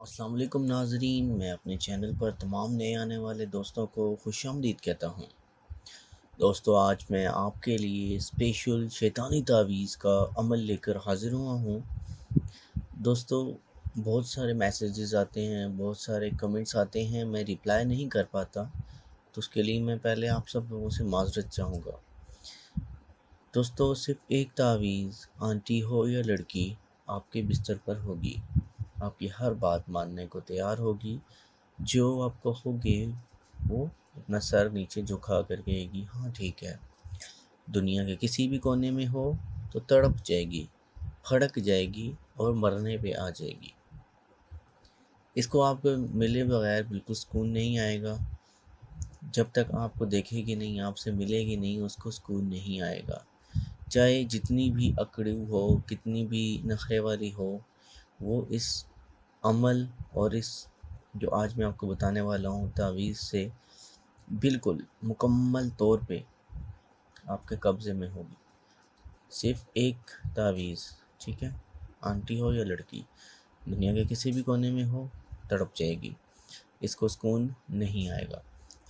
अस्सलाम वालेकुम नाज़रीन, मैं अपने चैनल पर तमाम नए आने वाले दोस्तों को खुशामदीद कहता हूँ। दोस्तों, आज मैं आपके लिए स्पेशल शैतानी तावीज़ का अमल लेकर हाज़िर हुआ हूँ। दोस्तों, बहुत सारे मैसेजेस आते हैं, बहुत सारे कमेंट्स आते हैं, मैं रिप्लाई नहीं कर पाता, तो उसके लिए मैं पहले आप सब लोगों से माज़रत चाहूँगा। दोस्तों, सिर्फ़ एक तावीज़ आंटी हो या लड़की आपके बिस्तर पर होगी, आपकी हर बात मानने को तैयार होगी। जो आप कहोगे वो अपना सर नीचे झुका कर कहेगी, हाँ ठीक है। दुनिया के किसी भी कोने में हो तो तड़प जाएगी, फड़क जाएगी और मरने पे आ जाएगी। इसको आपको मिले बगैर बिल्कुल सुकून नहीं आएगा। जब तक आपको देखेगी नहीं, आपसे मिलेगी नहीं, उसको सुकून नहीं आएगा। चाहे जितनी भी अकड़ू हो, कितनी भी नखरे वाली हो, वो इस अमल और इस जो आज मैं आपको बताने वाला हूँ तावीज़ से बिल्कुल मुकम्मल तौर पे आपके कब्ज़े में होगी। सिर्फ़ एक तावीज़, ठीक है? आंटी हो या लड़की, दुनिया के किसी भी कोने में हो, तड़प जाएगी। इसको सुकून नहीं आएगा।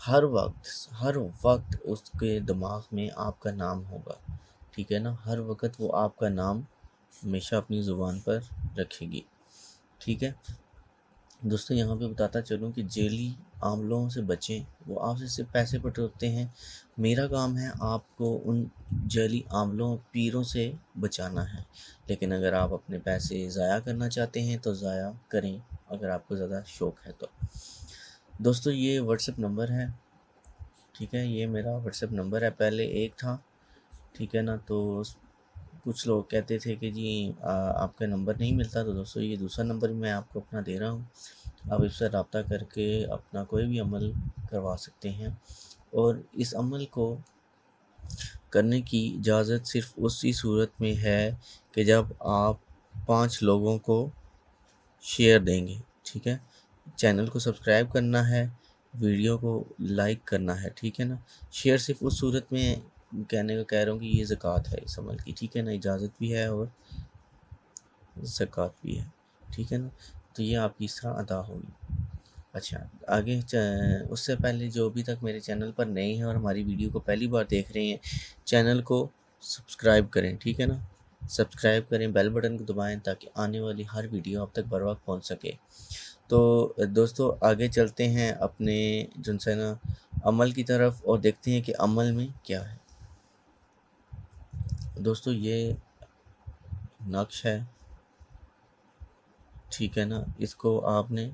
हर वक्त उसके दिमाग में आपका नाम होगा, ठीक है ना? हर वक्त वो आपका नाम हमेशा अपनी ज़ुबान पर रखेगी, ठीक है? दोस्तों, यहाँ पे बताता चलूँ कि जेली आमलों से बचें, वो आपसे सिर्फ पैसे पटोरते हैं। मेरा काम है आपको उन जेली आमलों पीरों से बचाना है। लेकिन अगर आप अपने पैसे ज़ाया करना चाहते हैं तो ज़ाया करें, अगर आपको ज़्यादा शौक़ है तो। दोस्तों, ये व्हाट्सएप नंबर है, ठीक है? ये मेरा व्हाट्सएप नंबर है, पहले एक था, ठीक है ना? तो कुछ लोग कहते थे कि जी आपका नंबर नहीं मिलता, तो दोस्तों ये दूसरा नंबर मैं आपको अपना दे रहा हूँ। आप इससे रब्ता करके अपना कोई भी अमल करवा सकते हैं। और इस अमल को करने की इजाज़त सिर्फ़ उसी सूरत में है कि जब आप 5 लोगों को शेयर देंगे, ठीक है? चैनल को सब्सक्राइब करना है, वीडियो को लाइक करना है, ठीक है ना? शेयर सिर्फ़ उस सूरत में कहने को कह रहा हूँ कि ये ज़कात है इस अमल की, ठीक है ना? इजाज़त भी है और ज़कात भी है, ठीक है ना? तो ये आपकी इस तरह अदा होगी। अच्छा, आगे उससे पहले जो अभी तक मेरे चैनल पर नए हैं और हमारी वीडियो को पहली बार देख रहे हैं, चैनल को सब्सक्राइब करें, ठीक है ना? सब्सक्राइब करें, बेल बटन को दबाएं ताकि आने वाली हर वीडियो आप तक बर वक्त पहुँच सके। तो दोस्तों, आगे चलते हैं अपने जिनसे ना अमल की तरफ और देखते हैं कि अमल में क्या है। दोस्तों, ये नक्श है, ठीक है ना? इसको आपने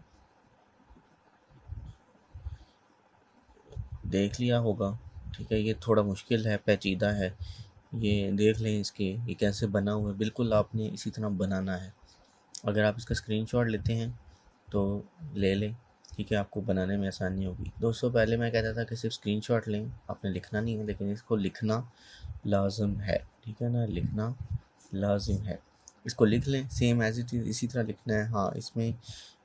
देख लिया होगा, ठीक है? ये थोड़ा मुश्किल है, पेचीदा है। ये देख लें इसके ये कैसे बना हुआ है, बिल्कुल आपने इसी तरह बनाना है। अगर आप इसका स्क्रीनशॉट लेते हैं तो ले लें, ठीक है? आपको बनाने में आसानी होगी। दोस्तों, पहले मैं कहता था कि सिर्फ स्क्रीनशॉट लें, आपने लिखना नहीं है, लेकिन इसको लिखना लाज़िम है, ठीक है ना? लिखना लाज़िम है। इसको लिख लें, सेम एज़ इट इज़ इसी तरह लिखना है। हाँ, इसमें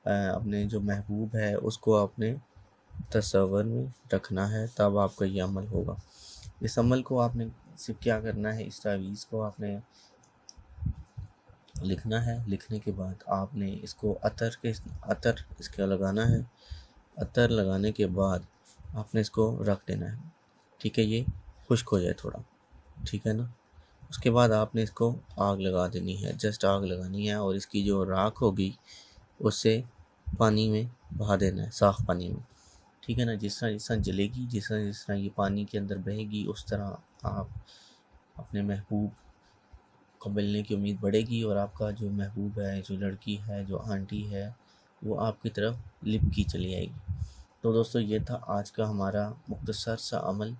अपने जो महबूब है उसको आपने तसव्वुर में रखना है, तब आपका ये अमल होगा। इस अमल को आपने सिर्फ क्या करना है, इस तावीज़ को आपने लिखना है। लिखने के बाद आपने इसको अतर इसका लगाना है। अतर लगाने के बाद आपने इसको रख देना है, ठीक है? ये खुश्क हो जाए थोड़ा, ठीक है ना? उसके बाद आपने इसको आग लगा देनी है, जस्ट आग लगानी है और इसकी जो राख होगी उससे पानी में बहा देना है, साफ़ पानी में, ठीक है ना? जिस तरह जलेगी, जिस तरह ये पानी के अंदर बहेगी, उस तरह आप अपने महबूब को मिलने की उम्मीद बढ़ेगी और आपका जो महबूब है, जो लड़की है, जो आंटी है, वो आपकी तरफ लिपकी चली आएगी। तो दोस्तों, ये था आज का हमारा मुख्तसर सा अमल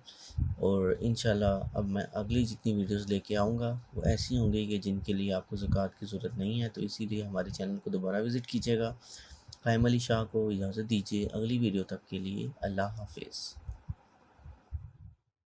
और इंशाल्लाह अब मैं अगली जितनी वीडियोस लेके आऊँगा वो ऐसी होंगी कि जिनके लिए आपको ज़कात की ज़रूरत नहीं है। तो इसीलिए हमारे चैनल को दोबारा विज़िट कीजिएगा। क़ायम अली शाह को इजाज़त दीजिए। अगली वीडियो तक के लिए अल्लाह हाफ़िज़।